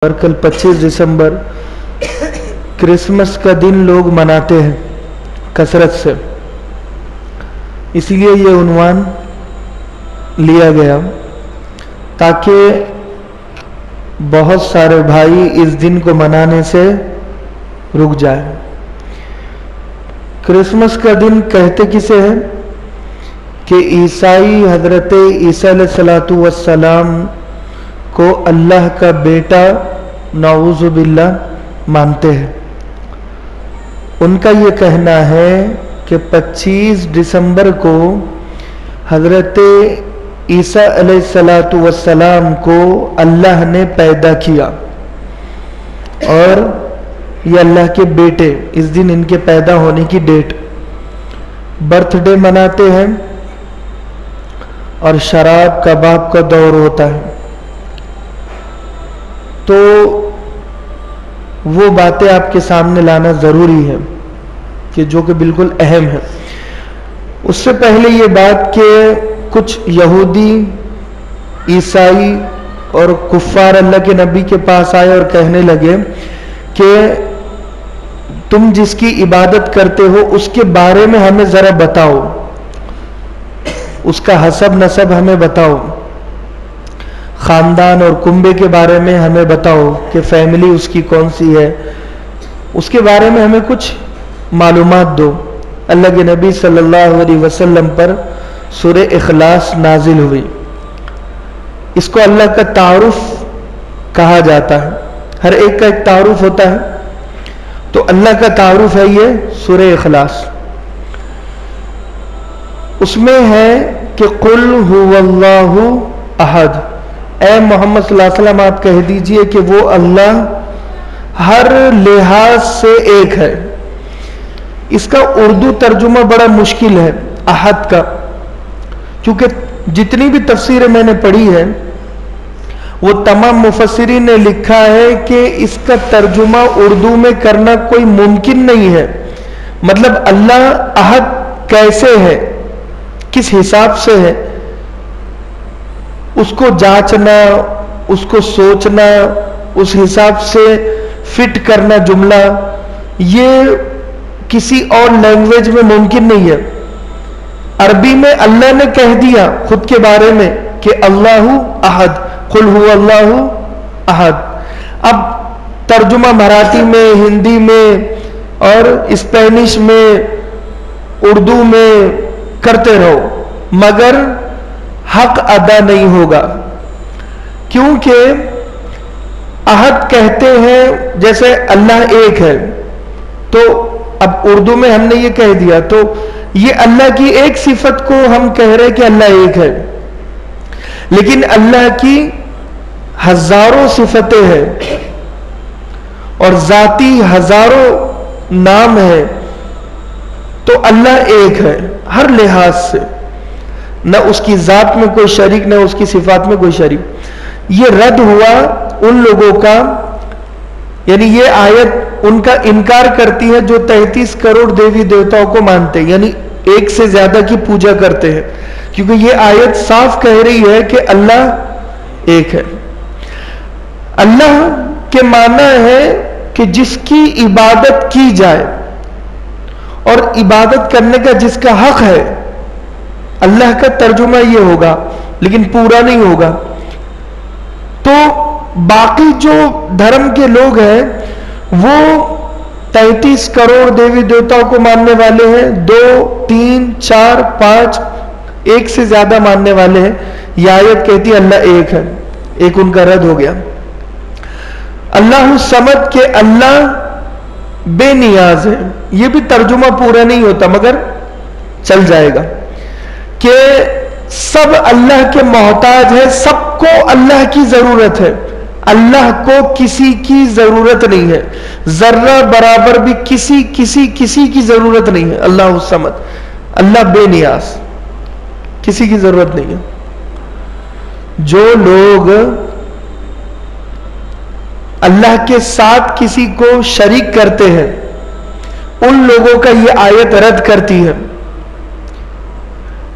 اور کل 25 دسمبر کرسمس کا دن لوگ مناتے ہیں کثرت سے، اس لیے یہ عنوان لیا گیا تاکہ بہت سارے بھائی اس دن کو منانے سے رک جائیں۔ کرسمس کا دن کہتے کسے ہیں کہ عیسائی حضرت عیسیٰ علیہ السلام کو اللہ کا بیٹا نعوذ باللہ مانتے ہیں۔ ان کا یہ کہنا ہے کہ 25 دسمبر کو حضرت عیسیٰ علیہ السلام کو اللہ نے پیدا کیا اور یہ اللہ کے بیٹے، اس دن ان کے پیدا ہونے کی ڈیٹ، برتھ ڈے مناتے ہیں اور شراب کباب کا دور ہوتا ہے۔ تو وہ باتیں آپ کے سامنے لانا ضروری ہے کہ جو کہ بالکل اہم ہے۔ اس سے پہلے یہ بات کہ کچھ یہودی، عیسائی اور کفار اللہ کے نبی کے پاس آئے اور کہنے لگے کہ تم جس کی عبادت کرتے ہو اس کے بارے میں ہمیں ذرا بتاؤ، اس کا حسب نسب ہمیں بتاؤ، خاندان اور کنبے کے بارے میں ہمیں بتاؤ کہ فیملی اس کی کون سی ہے، اس کے بارے میں ہمیں کچھ معلومات دو۔ اللہ کے نبی صلی اللہ علیہ وسلم پر سورہ اخلاص نازل ہوئی۔ اس کو اللہ کا تعارف کہا جاتا ہے، ہر ایک کا ایک تعارف ہوتا ہے، تو اللہ کا تعارف ہے یہ سورہ اخلاص۔ اس میں ہے کہ قل هو اللہ احد، اے محمد صلی اللہ علیہ وسلم آپ کہہ دیجئے کہ وہ اللہ ہر لحاظ سے ایک ہے۔ اس کا اردو ترجمہ بڑا مشکل ہے احد کا، کیونکہ جتنی بھی تفسیریں میں نے پڑھی ہے وہ تمام مفسرین نے لکھا ہے کہ اس کا ترجمہ اردو میں کرنا کوئی ممکن نہیں ہے۔ مطلب اللہ احد کیسے ہے، کس حساب سے ہے، اس کو جانچنا، اس کو سوچنا، اس حساب سے فٹ کرنا جملہ، یہ کسی اور لینگویج میں ممکن نہیں ہے۔ عربی میں اللہ نے کہہ دیا خود کے بارے میں کہ اللہ احد، قل هو اللہ احد۔ اب ترجمہ مراٹھی میں، ہندی میں اور اسپینش میں، اردو میں کرتے رہو مگر حق ادا نہیں ہوگا، کیونکہ احد کہتے ہیں جیسے اللہ ایک ہے، تو اب اردو میں ہم نے یہ کہہ دیا تو یہ اللہ کی ایک صفت کو ہم کہہ رہے کہ اللہ ایک ہے، لیکن اللہ کی ہزاروں صفتیں ہیں اور ذاتی ہزاروں نام ہیں، تو اللہ ایک ہے ہر لحاظ سے، نہ اس کی ذات میں کوئی شریک، نہ اس کی صفات میں کوئی شریک۔ یہ رد ہوا ان لوگوں کا، یعنی یہ آیت ان کا انکار کرتی ہے جو 33 کروڑ دیوی دیوتاؤں کو مانتے ہیں، یعنی ایک سے زیادہ کی پوجا کرتے ہیں، کیونکہ یہ آیت صاف کہہ رہی ہے کہ اللہ ایک ہے۔ اللہ کے معنی ہے کہ جس کی عبادت کی جائے اور عبادت کرنے کا جس کا حق ہے، اللہ کا ترجمہ یہ ہوگا لیکن پورا نہیں ہوگا۔ تو باقی جو دھرم کے لوگ ہیں وہ 33 کروڑ دیوی دیوتاؤں کو ماننے والے ہیں، 2 3 4 5 ایک سے زیادہ ماننے والے ہیں۔ یہ آیت کہتی ہے اللہ ایک ہے، ایک ان کا رد ہو گیا۔ اللہ الصمد کہ اللہ بے نیاز ہے، یہ بھی ترجمہ پورا نہیں ہوتا مگر چل جائے گا، کہ سب اللہ کے محتاج ہے، سب کو اللہ کی ضرورت ہے، اللہ کو کسی کی ضرورت نہیں ہے، ذرہ برابر بھی کسی کی ضرورت نہیں ہے۔ اللہ الصمد، اللہ بے نیاز، کسی کی ضرورت نہیں ہے۔ جو لوگ اللہ کے ساتھ کسی کو شریک کرتے ہیں ان لوگوں کا یہ آیت رد کرتی ہے۔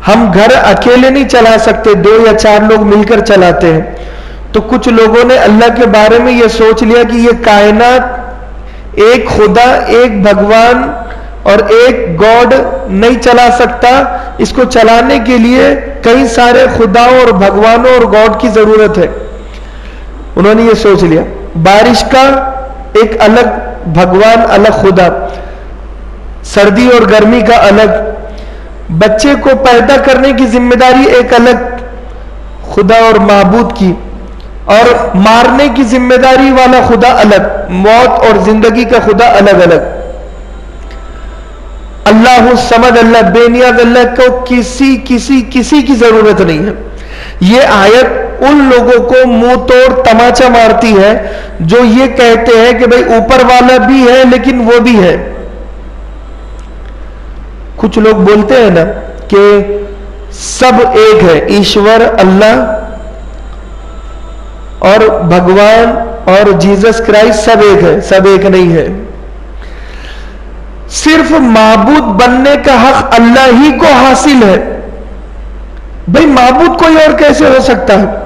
ہم گھر اکیلے نہیں چلا سکتے، 2 یا 4 لوگ مل کر چلاتے ہیں، تو کچھ لوگوں نے اللہ کے بارے میں یہ سوچ لیا کہ یہ کائنات ایک خدا، ایک بھگوان اور ایک گاڈ نہیں چلا سکتا، اس کو چلانے کے لیے کئی سارے خداؤں اور بھگوانوں اور گاڈ کی ضرورت ہے. انہوں نے یہ سوچ لیا. بارش کا ایک الگ بھگوان، الگ خدا، سردی اور گرمی کا الگ، بچے کو پیدا کرنے کی ذمہ داری ایک الگ خدا اور معبود کی، اور مارنے کی ذمہ داری والا خدا الگ، موت اور زندگی کا خدا الگ الگ. اللہ الصمد، اللہ بے نیاز، اللہ کو کسی کی ضرورت نہیں ہے. یہ آیت ان لوگوں کو منہ توڑ تماچا مارتی ہے جو یہ کہتے ہیں کہ بھئی اوپر والا بھی ہے لیکن وہ بھی ہے. کچھ لوگ بولتے ہیں نا کہ سب ایک ہے، ایشور اللہ اور بھگوان اور جیزس کرائسٹ سب ایک ہے. سب ایک نہیں ہے. صرف معبود بننے کا حق اللہ ہی کو حاصل ہے. بھئی معبود کوئی اور کیسے ہو سکتا ہے؟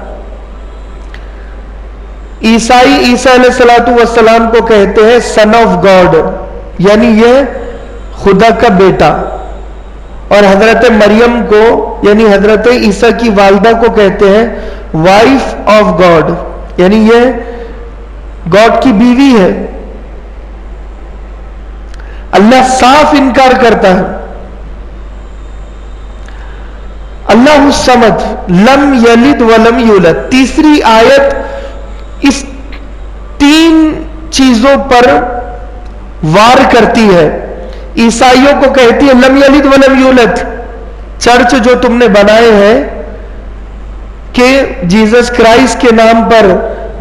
عیسائی عیسیٰ علیہ السلام کو کہتے ہیں سن آف گاڈ، یعنی یہ خدا کا بیٹا، اور حضرت مریم کو یعنی حضرت عیسیٰ کی والدہ کو کہتے ہیں وائف آف گاڈ، یعنی یہ گاڈ کی بیوی ہے. اللہ صاف انکار کرتا ہے. اللہ الصمد، لم یلد ولم یولد. تیسری آیت اس تین چیزوں پر وار کرتی ہے. عیسائیوں کو کہتی ہے لم یلد ولم یولد. چرچ جو تم نے بنائے ہیں کہ جیزس کرائسٹ کے نام پر،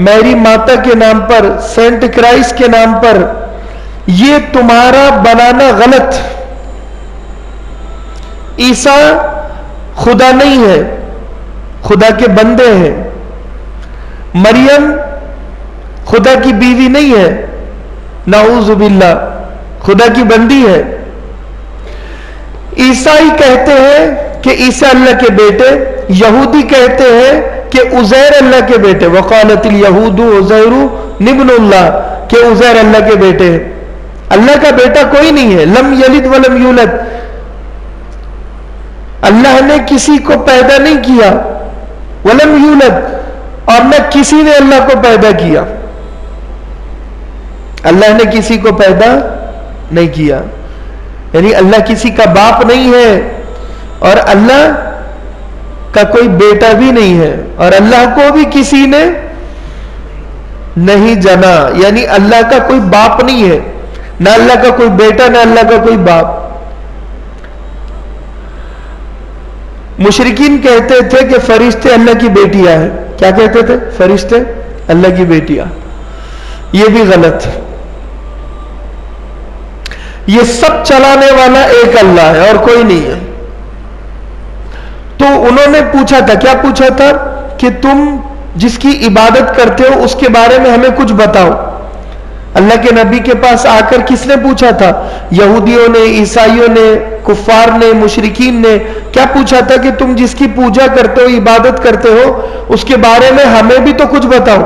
میری ماتا کے نام پر، سینٹ کرائسٹ کے نام پر، یہ تمہارا بنانا غلط. عیسیٰ خدا نہیں ہے، خدا کے بندے ہیں. مریم خدا کی بیوی نہیں ہے، نعوذ باللہ، خدا کی بندی ہے. عیسائی کہتے ہیں کہ عیسیٰ اللہ کے بیٹے، یہودی کہتے ہیں کہ عزیر اللہ کے بیٹے. وقالت الیہود عزیر ابن اللہ، کہ عزیر اللہ کے بیٹے ہیں. اللہ کا بیٹا کوئی نہیں ہے. لم یلد ولم یولد. اللہ نے کسی کو پیدا نہیں کیا. ولم یولد، اور نہ کسی نے اللہ کو پیدا کیا. اللہ نے کسی کو پیدا نہیں کیا، یعنی اللہ کسی کا باپ نہیں ہے، اور اللہ کا کوئی بیٹا بھی نہیں ہے، اور اللہ کو بھی کسی نے نہیں جنا. یعنی اللہ کا کوئی باپ نہیں ہے، نہ اللہ کا کوئی بیٹا، نہ اللہ کا کوئی باپ. مشرکین کہتے تھے کہ فرشتے اللہ کی بیٹیاں ہیں. کیا کہتے تھے؟ فرشتے اللہ کی بیٹیاں. یہ بھی غلط. یہ سب چلانے والا ایک اللہ ہے اور کوئی نہیں ہے. تو انہوں نے پوچھا تھا، کیا پوچھا تھا؟ کہ تم جس کی عبادت کرتے ہو اس کے بارے میں ہمیں کچھ بتاؤ. اللہ کے نبی کے پاس آ کر کس نے پوچھا تھا؟ یہودیوں نے، عیسائیوں نے، کفار نے، مشرکین نے. کیا پوچھا تھا کہ تم جس کی پوجا کرتے ہو، عبادت کرتے ہو، اس کے بارے میں ہمیں بھی تو کچھ بتاؤ.